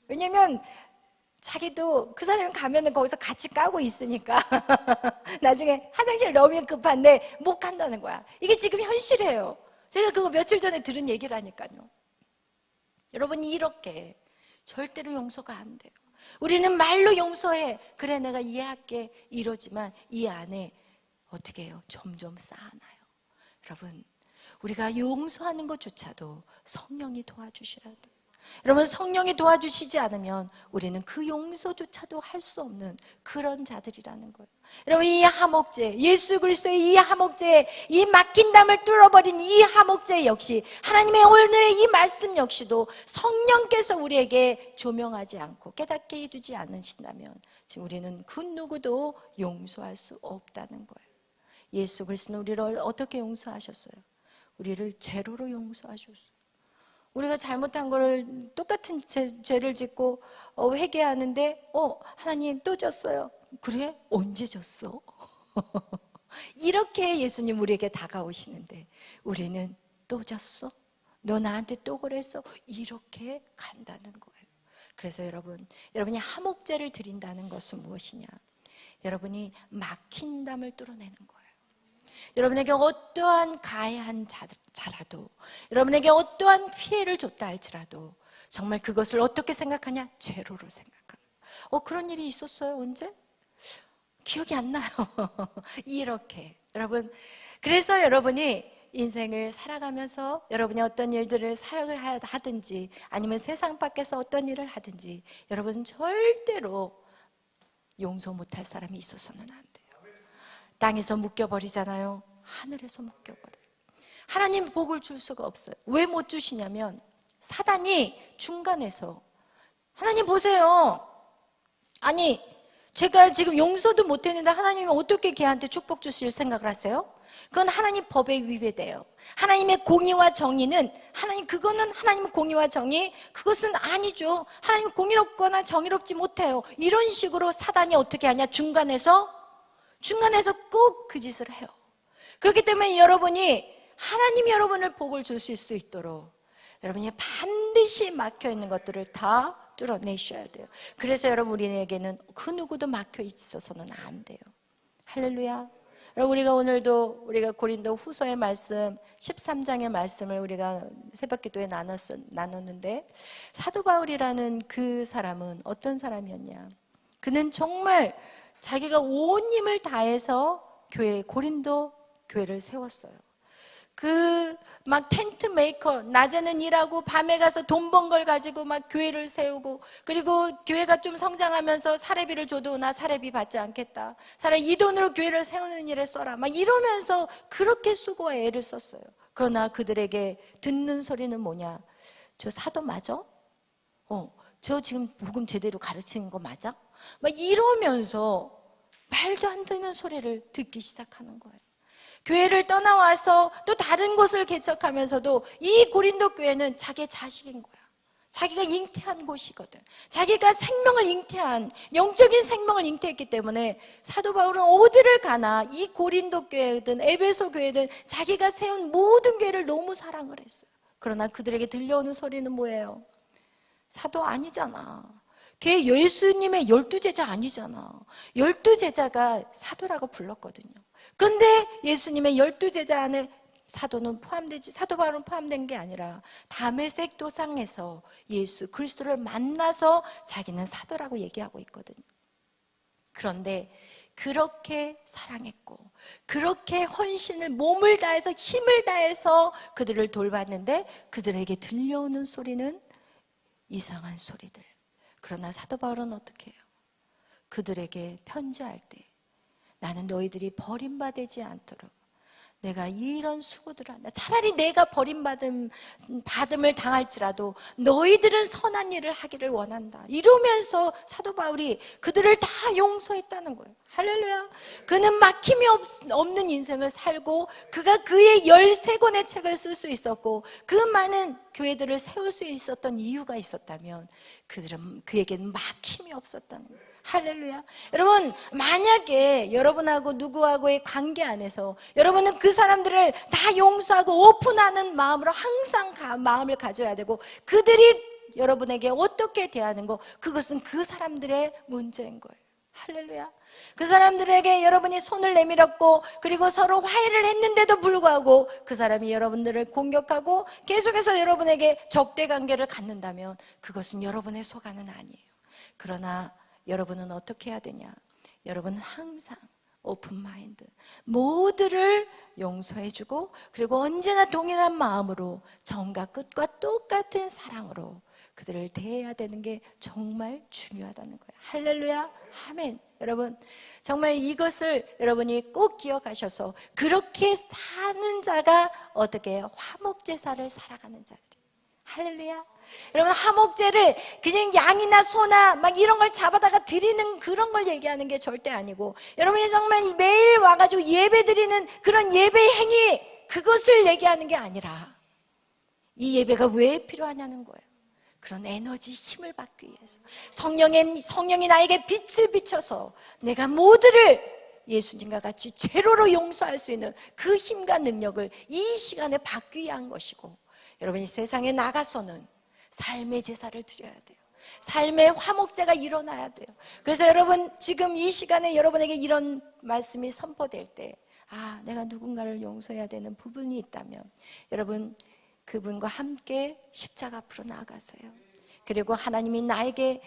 왜냐면 자기도 그 사람 가면은 거기서 같이 까고 있으니까 나중에 화장실 너무 급한데 못 간다는 거야. 이게 지금 현실이에요. 제가 그거 며칠 전에 들은 얘기라니까요. 여러분이 이렇게 절대로 용서가 안 돼요. 우리는 말로 용서해. 그래 내가 이해할게. 이러지만 이 안에 어떻게 해요? 점점 쌓아놔요. 여러분, 우리가 용서하는 것조차도 성령이 도와주셔야 돼요. 여러분, 성령이 도와주시지 않으면 우리는 그 용서조차도 할 수 없는 그런 자들이라는 거예요. 여러분, 이 하목제, 예수 그리스도의 이 하목제, 이 막힌 담을 뚫어버린 이 하목제 역시, 하나님의 오늘의 이 말씀 역시도 성령께서 우리에게 조명하지 않고 깨닫게 해주지 않으신다면 지금 우리는 그 누구도 용서할 수 없다는 거예요. 예수 그리스도는 우리를 어떻게 용서하셨어요? 우리를 제로로 용서하셨어요. 우리가 잘못한 거를 똑같은 죄를 짓고 회개하는데 하나님 또 졌어요. 그래? 언제 졌어? 이렇게 예수님 우리에게 다가오시는데 우리는 또 졌어? 너 나한테 또 그랬어? 이렇게 간다는 거예요. 그래서 여러분이 하목제를 드린다는 것은 무엇이냐? 여러분이 막힌 담을 뚫어내는 거예요. 여러분에게 어떠한 가해한 자라도, 여러분에게 어떠한 피해를 줬다 할지라도 정말 그것을 어떻게 생각하냐? 죄로로 생각하는 거예요. 그런 일이 있었어요? 언제? 기억이 안 나요. 이렇게 여러분, 그래서 여러분이 인생을 살아가면서 여러분이 어떤 일들을 사역을 하든지 아니면 세상 밖에서 어떤 일을 하든지 여러분 절대로 용서 못할 사람이 있어서는 안 돼요. 땅에서 묶여버리잖아요. 하늘에서 묶여버려요. 하나님 복을 줄 수가 없어요. 왜 못 주시냐면 사단이 중간에서 하나님 보세요. 아니 제가 지금 용서도 못했는데 하나님이 어떻게 걔한테 축복 주실 생각을 하세요? 그건 하나님 법에 위배돼요. 하나님의 공의와 정의는 그거는 하나님의 공의와 정의 그것은 아니죠. 하나님 공의롭거나 정의롭지 못해요. 이런 식으로 사단이 어떻게 하냐? 중간에서 꼭 그 짓을 해요. 그렇기 때문에 하나님이 여러분을 복을 주실 수 있도록 여러분이 반드시 막혀있는 것들을 다 뚫어내셔야 돼요. 그래서 여러분 우리에게는 그 누구도 막혀 있어서는 안 돼요. 할렐루야. 여러분 우리가 고린도 후서의 말씀 13장의 말씀을 우리가 새벽기도에 나눴는데 사도 바울이라는 그 사람은 어떤 사람이었냐? 그는 정말 자기가 온 힘을 다해서 고린도 교회를 세웠어요. 막 텐트 메이커, 낮에는 일하고 밤에 가서 돈 번 걸 가지고 막 교회를 세우고, 그리고 교회가 좀 성장하면서 사례비를 줘도 나 사례비 받지 않겠다. 차라리 이 돈으로 교회를 세우는 일에 써라. 막 이러면서 그렇게 수고와 애를 썼어요. 그러나 그들에게 듣는 소리는 뭐냐? 저 사도 맞아? 저 지금 복음 제대로 가르치는 거 맞아? 막 이러면서 말도 안 되는 소리를 듣기 시작하는 거예요. 교회를 떠나와서 또 다른 곳을 개척하면서도 이 고린도 교회는 자기의 자식인 거야. 자기가 잉태한 곳이거든. 자기가 영적인 생명을 잉태했기 때문에 사도 바울은 어디를 가나 이 고린도 교회든 에베소 교회든 자기가 세운 모든 교회를 너무 사랑을 했어요. 그러나 그들에게 들려오는 소리는 뭐예요? 사도 아니잖아. 걔 예수님의 12제자 아니잖아. 12제자가 사도라고 불렀거든요. 그런데 예수님의 12제자 안에 사도 바울은 포함된 게 아니라 다메섹 도상에서 예수 그리스도를 만나서 자기는 사도라고 얘기하고 있거든요. 그런데 그렇게 사랑했고 그렇게 몸을 다해서 힘을 다해서 그들을 돌봤는데 그들에게 들려오는 소리는 이상한 소리들. 그러나 사도 바울은 어떻게 해요? 그들에게 편지할 때 나는 너희들이 버림받지 않도록 내가 이런 수고들을 한다. 차라리 내가 버림받음을 당할지라도 너희들은 선한 일을 하기를 원한다. 이러면서 사도 바울이 그들을 다 용서했다는 거예요. 할렐루야. 그는 막힘이 없는 인생을 살고 그가 그의 13권의 책을 쓸 수 있었고 그 많은 교회들을 세울 수 있었던 이유가 있었다면 그에게는 막힘이 없었다는 거예요. 할렐루야. 여러분 만약에 여러분하고 누구하고의 관계 안에서 여러분은 그 사람들을 다 용서하고 오픈하는 마음으로 항상 마음을 가져야 되고 그들이 여러분에게 어떻게 대하는 거 그것은 그 사람들의 문제인 거예요. 할렐루야. 그 사람들에게 여러분이 손을 내밀었고 그리고 서로 화해를 했는데도 불구하고 그 사람이 여러분들을 공격하고 계속해서 여러분에게 적대 관계를 갖는다면 그것은 여러분의 소관은 아니에요. 그러나 여러분은 어떻게 해야 되냐? 여러분은 항상 오픈 마인드, 모두를 용서해주고 그리고 언제나 동일한 마음으로 정과 끝과 똑같은 사랑으로 그들을 대해야 되는 게 정말 중요하다는 거예요. 할렐루야, 아멘. 여러분 정말 이것을 여러분이 꼭 기억하셔서 그렇게 사는 자가 어떻게 해요? 화목제사를 살아가는 자들이. 할렐루야. 여러분 화목제를 그냥 양이나 소나 막 이런 걸 잡아다가 드리는 그런 걸 얘기하는 게 절대 아니고 여러분이 정말 매일 와가지고 예배 드리는 그런 예배 행위 그것을 얘기하는 게 아니라 이 예배가 왜 필요하냐는 거예요. 그런 에너지, 힘을 받기 위해서 성령이 나에게 빛을 비춰서 내가 모두를 예수님과 같이 제로로 용서할 수 있는 그 힘과 능력을 이 시간에 받기 위한 것이고, 여러분이 세상에 나가서는 삶의 제사를 드려야 돼요. 삶의 화목제가 일어나야 돼요. 그래서 여러분, 지금 이 시간에 여러분에게 이런 말씀이 선포될 때, 내가 누군가를 용서해야 되는 부분이 있다면 여러분, 그분과 함께 십자가 앞으로 나아가세요. 그리고 하나님이 나에게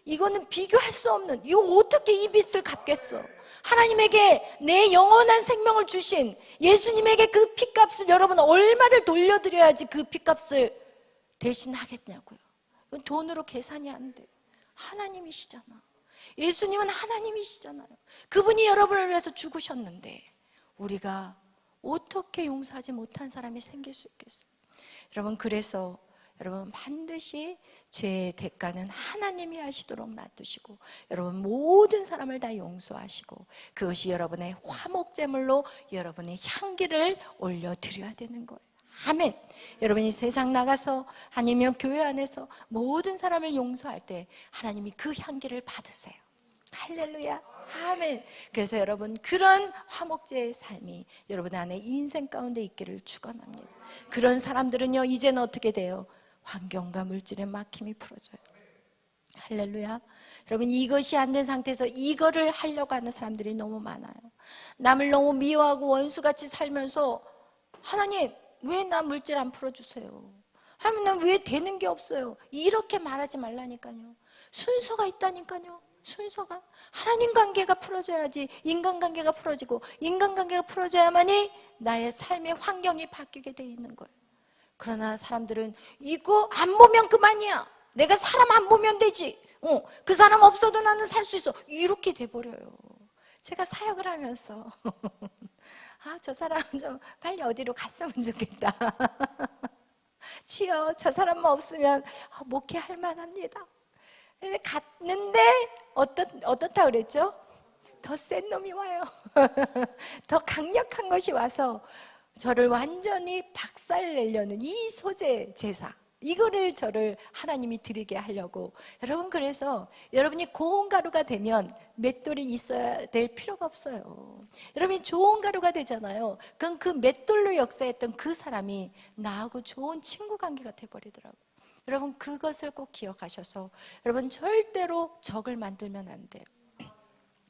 이거는 비교할 수 없는, 이거 어떻게 이 빚을 갚겠어? 하나님에게 내 영원한 생명을 주신 예수님에게 그 핏값을 여러분 얼마를 돌려드려야지 그 핏값을 대신하겠냐고요. 이건 돈으로 계산이 안 돼. 하나님이시잖아. 예수님은 하나님이시잖아요. 그분이 여러분을 위해서 죽으셨는데 우리가 어떻게 용서하지 못한 사람이 생길 수 있겠어요? 여러분, 그래서 여러분 반드시 죄의 대가는 하나님이 하시도록 놔두시고 여러분 모든 사람을 다 용서하시고 그것이 여러분의 화목제물로 여러분의 향기를 올려드려야 되는 거예요. 아멘. 여러분이 세상 나가서 아니면 교회 안에서 모든 사람을 용서할 때 하나님이 그 향기를 받으세요. 할렐루야. 아멘. 그래서 여러분, 그런 화목제의 삶이 여러분 안에 인생 가운데 있기를 축원합니다. 그런 사람들은요, 이제는 어떻게 돼요? 환경과 물질의 막힘이 풀어져요. 할렐루야. 여러분, 이것이 안 된 상태에서 이거를 하려고 하는 사람들이 너무 많아요. 남을 너무 미워하고 원수같이 살면서 하나님, 왜 나 물질 안 풀어주세요? 하나님, 난 왜 되는 게 없어요? 이렇게 말하지 말라니까요. 순서가 있다니까요. 순서가. 하나님 관계가 풀어져야지 인간관계가 풀어지고, 인간관계가 풀어져야만이 나의 삶의 환경이 바뀌게 돼 있는 거예요. 그러나 사람들은 이거 안 보면 그만이야. 내가 사람 안 보면 되지. 그 사람 없어도 나는 살 수 있어. 이렇게 돼버려요. 제가 사역을 하면서 저 사람 좀 빨리 어디로 갔으면 좋겠다. 치여, 저 사람만 없으면 목회할 만합니다. 갔는데 어떻다 그랬죠? 더 센 놈이 와요. 더 강력한 것이 와서 저를 완전히 박살내려는 이 소재 제사, 이거를 저를 하나님이 드리게 하려고. 여러분, 그래서 여러분이 고운 가루가 되면 맷돌이 있어야 될 필요가 없어요. 여러분이 좋은 가루가 되잖아요. 그럼 그 맷돌로 역사했던 그 사람이 나하고 좋은 친구 관계가 돼버리더라고요. 여러분, 그것을 꼭 기억하셔서 여러분 절대로 적을 만들면 안 돼요.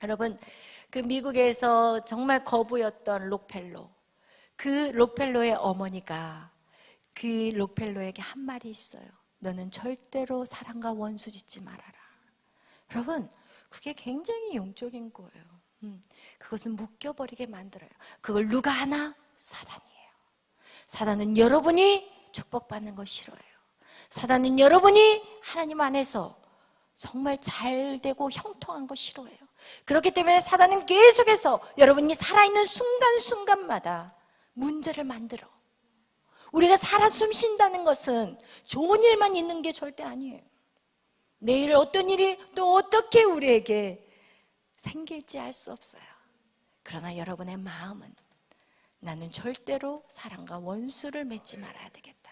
여러분, 그 미국에서 정말 거부였던 록펠로, 그 록펠로의 어머니가 그 록펠로에게 한 말이 있어요. 너는 절대로 사람과 원수 짓지 말아라. 여러분, 그게 굉장히 영적인 거예요. 그것은 묶여버리게 만들어요. 그걸 누가 하나? 사단이에요. 사단은 여러분이 축복받는 거 싫어해요. 사단은 여러분이 하나님 안에서 정말 잘 되고 형통한 거 싫어해요. 그렇기 때문에 사단은 계속해서 여러분이 살아있는 순간순간마다 문제를 만들어. 우리가 살아 숨 쉰다는 것은 좋은 일만 있는 게 절대 아니에요. 내일 어떤 일이 또 어떻게 우리에게 생길지 알 수 없어요. 그러나 여러분의 마음은 나는 절대로 사람과 원수를 맺지 말아야 되겠다.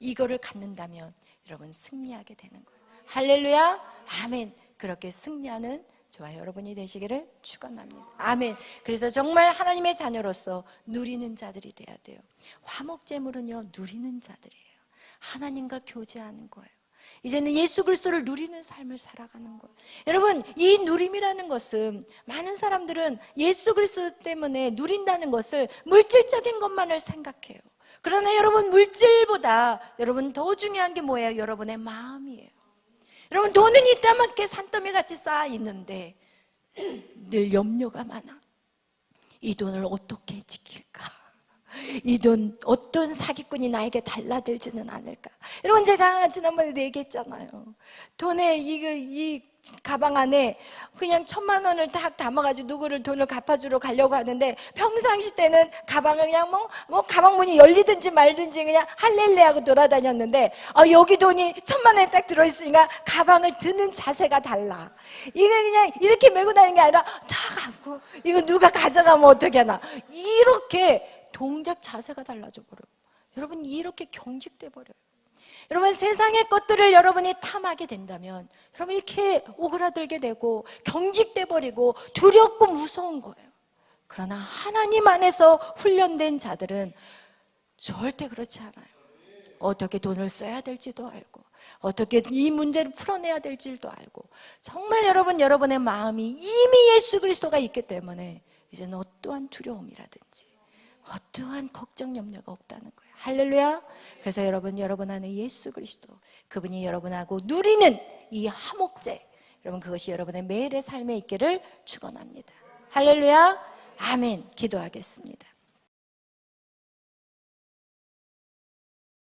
이거를 갖는다면 여러분 승리하게 되는 거예요. 할렐루야. 아멘. 그렇게 승리하는 저와 여러분이 되시기를 축원합니다. 아멘. 그래서 정말 하나님의 자녀로서 누리는 자들이 돼야 돼요. 화목제물은요, 누리는 자들이에요. 하나님과 교제하는 거예요. 이제는 예수 그리스도를 누리는 삶을 살아가는 거예요. 여러분, 이 누림이라는 것은 많은 사람들은 예수 그리스도 때문에 누린다는 것을 물질적인 것만을 생각해요. 그러나 여러분, 물질보다 여러분 더 중요한 게 뭐예요? 여러분의 마음이에요. 여러분, 돈은 이따만게 산더미 같이 쌓아 있는데 늘 염려가 많아. 이 돈을 어떻게 지킬까? 이 돈 어떤 사기꾼이 나에게 달라들지는 않을까? 여러분, 제가 지난번에도 얘기했잖아요. 돈에 이 가방 안에 그냥 1,000만 원을 딱 담아가지고 누구를 돈을 갚아주러 가려고 하는데, 평상시 때는 가방을 그냥 뭐 가방 문이 열리든지 말든지 그냥 할렐레 하고 돌아다녔는데, 여기 돈이 1,000만 원이 딱 들어있으니까 가방을 드는 자세가 달라. 이게 그냥 이렇게 메고 다니는 게 아니라 다 갖고, 이거 누가 가져가면 어떻게 하나, 이렇게 동작 자세가 달라져 버려요. 여러분 이렇게 경직돼 버려요. 여러분 세상의 것들을 여러분이 탐하게 된다면 여러분 이렇게 오그라들게 되고 경직돼 버리고 두렵고 무서운 거예요. 그러나 하나님 안에서 훈련된 자들은 절대 그렇지 않아요. 어떻게 돈을 써야 될지도 알고 어떻게 이 문제를 풀어내야 될지도 알고 정말 여러분의 마음이 이미 예수 그리스도가 있기 때문에 이제는 어떠한 두려움이라든지 어떠한 걱정 염려가 없다는 거예요. 할렐루야. 그래서 여러분 안에 예수 그리스도 그분이 여러분하고 누리는 이 화목제 여러분 그것이 여러분의 매일의 삶에 있기를 축원합니다. 할렐루야. 아멘. 기도하겠습니다.